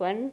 1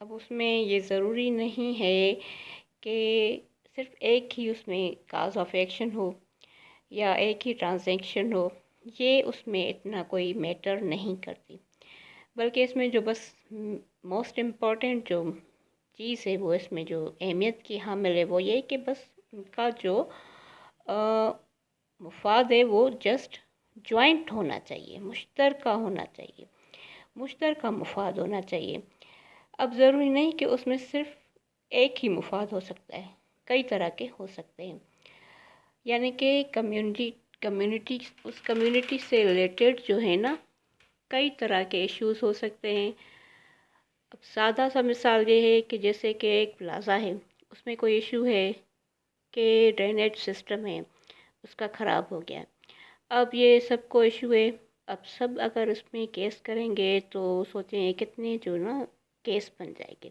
اب اس میں یہ ضروری نہیں ہے کہ صرف ایک ہی اس میں کاز آف ایکشن ہو یا ایک ہی ٹرانزیکشن ہو، یہ اس میں اتنا کوئی میٹر نہیں کرتی، بلکہ اس میں جو بس موسٹ امپورٹنٹ جو چیز ہے، وہ اس میں جو اہمیت کی حامل ہے، وہ یہ کہ بس ان کا جو مفاد ہے وہ جسٹ جوائنٹ ہونا چاہیے، مشترکہ ہونا چاہیے، مشترکہ مفاد ہونا چاہیے۔ اب ضروری نہیں کہ اس میں صرف ایک ہی مفاد ہو سکتا ہے، کئی طرح کے ہو سکتے ہیں، یعنی کہ کمیونٹی اس کمیونٹی سے ریلیٹڈ جو ہے نا، کئی طرح کے ایشوز ہو سکتے ہیں۔ اب سادہ سا مثال یہ ہے کہ جیسے کہ ایک پلازا ہے، اس میں کوئی ایشو ہے کہ ڈرینیج سسٹم ہے اس کا خراب ہو گیا، اب یہ سب کو ایشو ہے۔ اب سب اگر اس میں کیس کریں گے تو سوچیں کتنے جو نا کیس بن جائے گے،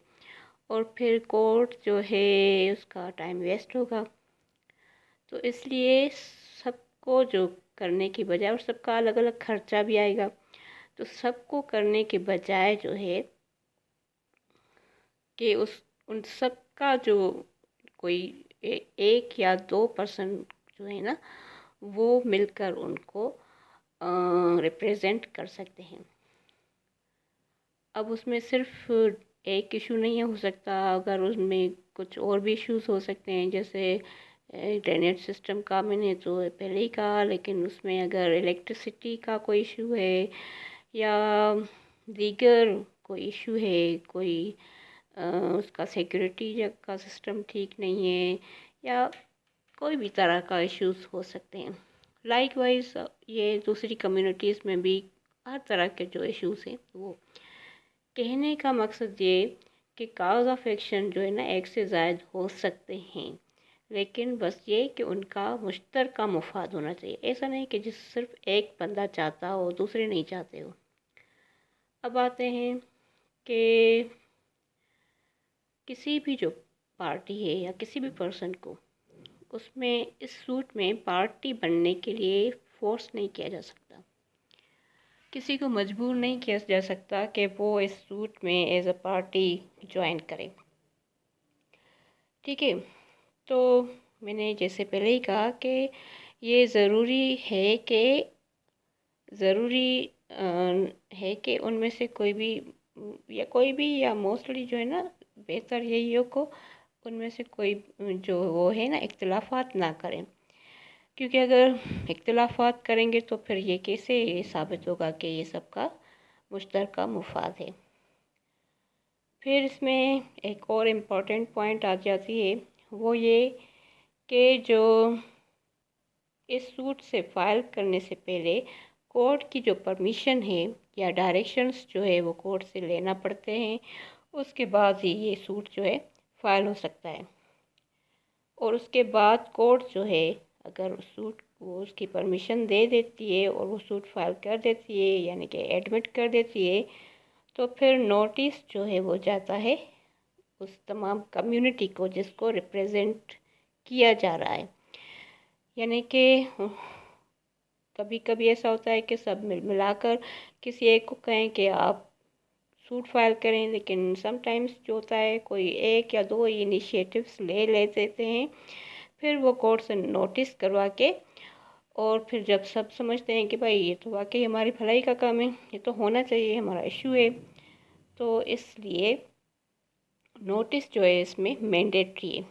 اور پھر کورٹ جو ہے اس کا ٹائم ویسٹ ہوگا۔ تو اس لیے سب کو جو کرنے کی بجائے، اور سب کا الگ الگ خرچہ بھی آئے گا، تو سب کو کرنے کے بجائے جو ہے کہ ان سب کا جو کوئی ایک یا 2% جو ہے نا، وہ مل کر ان کو ریپریزنٹ کر سکتے ہیں۔ اب اس میں صرف ایک ایشو نہیں ہو سکتا، اگر اس میں کچھ اور بھی ایشوز ہو سکتے ہیں، جیسے ڈرینیج سسٹم کا میں نے تو پہلے ہی کہا، لیکن اس میں اگر الیکٹریسٹی کا کوئی ایشو ہے یا دیگر کوئی ایشو ہے، کوئی اس کا سیکورٹی کا سسٹم ٹھیک نہیں ہے، یا کوئی بھی طرح کا ایشوز ہو سکتے ہیں۔ لائک وائز یہ دوسری کمیونٹیز میں بھی ہر طرح کے جو ایشوز ہیں، وہ کہنے کا مقصد یہ کہ کاز آف ایکشن جو ہے نا ایک سے زائد ہو سکتے ہیں، لیکن بس یہ کہ ان کا مشترکہ مفاد ہونا چاہیے، ایسا نہیں کہ جس صرف ایک بندہ چاہتا ہو دوسرے نہیں چاہتے ہو۔ اب آتے ہیں کہ کسی بھی جو پارٹی ہے یا کسی بھی پرسن کو اس میں اس سوٹ میں پارٹی بننے کے لیے فورس نہیں کیا جا سکتا، کسی کو مجبور نہیں کیا جا سکتا کہ وہ اس سوٹ میں ایز اے پارٹی جوائن کرے، ٹھیک ہے۔ تو میں نے جیسے پہلے ہی کہا کہ یہ ضروری ہے کہ ان میں سے کوئی بھی یا موسٹلی جو ہے نا، بہتر یہی ہو کو ان میں سے کوئی جو وہ ہے نا اختلافات نہ کریں، کیونکہ اگر اختلافات کریں گے تو پھر یہ کیسے ثابت ہوگا کہ یہ سب کا مشترکہ مفاد ہے۔ پھر اس میں ایک اور امپورٹنٹ پوائنٹ آ جاتی ہے، وہ یہ کہ جو اس سوٹ سے فائل کرنے سے پہلے کورٹ کی جو پرمیشن ہے یا ڈائریکشنز جو ہے وہ کورٹ سے لینا پڑتے ہیں، اس کے بعد ہی یہ سوٹ جو ہے فائل ہو سکتا ہے، اور اس کے بعد کورٹ جو ہے اگر اس کی پرمیشن دے دیتی ہے اور وہ سوٹ فائل کر دیتی ہے، یعنی کہ ایڈمٹ کر دیتی ہے، تو پھر نوٹس جو ہے وہ جاتا ہے اس تمام کمیونٹی کو جس کو ریپریزنٹ کیا جا رہا ہے، یعنی کہ کبھی کبھی ایسا ہوتا ہے کہ سب ملا کر کسی ایک کو کہیں کہ آپ سوٹ فائل کریں، لیکن سم ٹائمز جو ہوتا ہے کوئی ایک یا دو انیشیٹوز لے لیتے ہیں، پھر وہ کورٹ سے نوٹس کروا کے، اور پھر جب سب سمجھتے ہیں کہ بھائی یہ تو واقعی ہماری بھلائی کا کام ہے، یہ تو ہونا چاہیے، ہمارا ایشو ہے، تو اس لیے نوٹس جو ہے اس میں مینڈیٹری ہے۔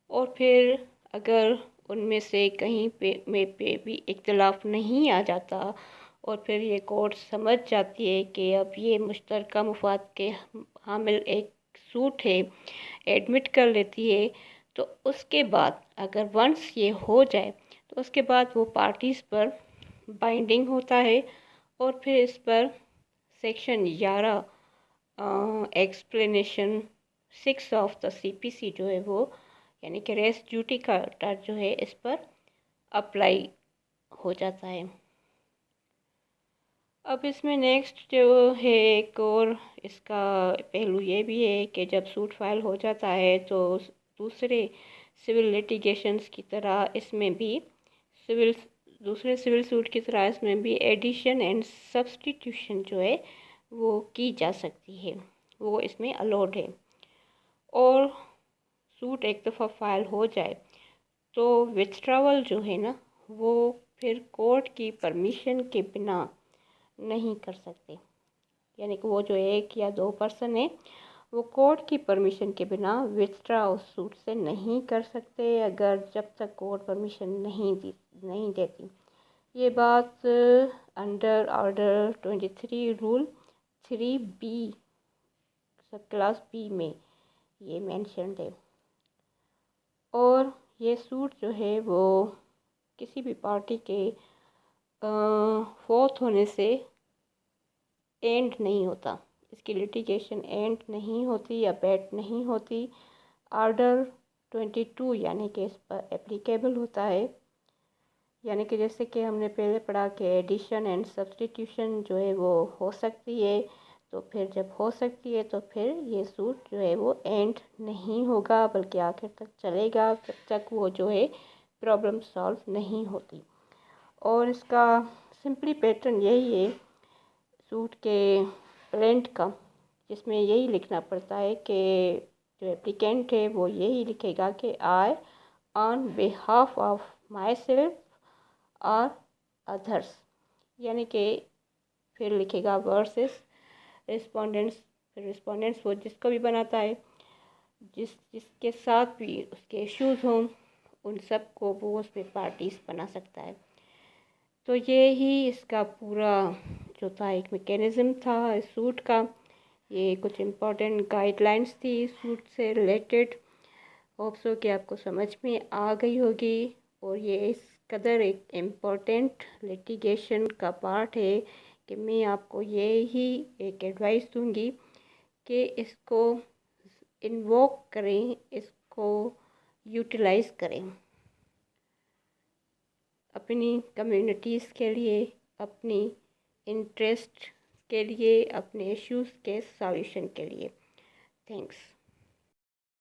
اور پھر اگر ان میں سے کہیں پہ بھی اختلاف نہیں آ جاتا، اور پھر یہ کورٹ سمجھ جاتی ہے کہ اب یہ مشترکہ مفاد کے حامل ایک سوٹ ہے، ایڈمٹ کر لیتی ہے، تو اس کے بعد اگر ونس یہ ہو جائے تو اس کے بعد وہ پارٹیز پر بائنڈنگ ہوتا ہے، اور پھر اس پر section 11 explanation 6 of the CPC جو ہے وہ، یعنی کہ ریس ڈیوٹی کا جو ہے اس پر اپلائی ہو جاتا ہے۔ اب اس میں نیکسٹ جو ہے ایک اور اس کا پہلو یہ بھی ہے کہ جب سوٹ فائل ہو جاتا ہے تو دوسرے سول لیٹیگیشنز کی طرح اس میں بھی دوسرے سول سوٹ کی طرح اس میں بھی ایڈیشن اینڈ سبسٹیٹیوشن جو ہے وہ کی جا سکتی ہے، وہ اس میں الاؤڈ ہے۔ اور سوٹ ایک دفعہ فائل ہو جائے تو وتھڈراول جو ہے نا وہ پھر کورٹ کی پرمیشن کے بنا نہیں کر سکتے، یعنی کہ وہ جو ایک یا دو پرسن ہیں وہ کورٹ کی پرمیشن کے بنا وتھڈرا اس سوٹ سے نہیں کر سکتے، اگر جب تک کورٹ پرمیشن نہیں دیتی۔ یہ بات under order 23 role 3B sub class B میں یہ مینشنڈ ہے۔ اور یہ سوٹ جو ہے وہ کسی بھی پارٹی کے فوت ہونے سے اینڈ نہیں ہوتا، اس کی لٹیگیشن اینڈ نہیں ہوتی یا بیٹ نہیں ہوتی، آرڈر 22 یعنی کہ اس پر اپلیکیبل ہوتا ہے۔ یعنی کہ جیسے کہ ہم نے پہلے پڑھا کہ ایڈیشن اینڈ سبسٹیٹیوشن جو ہے وہ ہو سکتی ہے، تو پھر جب ہو سکتی ہے تو پھر یہ سوٹ جو ہے وہ اینڈ نہیں ہوگا بلکہ آخر تک چلے گا جب تک وہ جو ہے پرابلم سالو نہیں ہوتی۔ اور اس کا سمپلی پیٹرن یہی ہے سوٹ کے پلینٹ کا، جس میں یہی لکھنا پڑتا ہے کہ جو اپلیکینٹ ہے وہ یہی لکھے گا کہ آئی آن بیہاف آف مائی سیلف اور ادرس، یعنی کہ پھر لکھے گا ورسز رسپونڈنٹس وہ جس کو بھی بناتا ہے، جس کے ساتھ بھی اس کے ایشوز ہوں ان سب کو وہ اس میں پارٹیز بنا سکتا ہے۔ تو یہی اس کا پورا جو تھا ایک میکینزم تھا اس سوٹ کا، یہ کچھ امپورٹنٹ گائیڈ لائنس تھی سوٹ سے ریلیٹڈ۔ ہوپ سو کہ آپ کو سمجھ میں آ گئی ہوگی، اور یہ اس قدر ایک امپورٹنٹ لٹیگیشن کا پارٹ ہے کہ میں آپ کو یہی ایک ایڈوائس دوں گی کہ اس کو انووک کریں، اس کو یوٹیلائز کریں اپنی کمیونٹیز کے لیے، اپنی انٹرسٹ کے لیے، اپنے ایشوز کے سالوشن کے لیے۔ تھینکس۔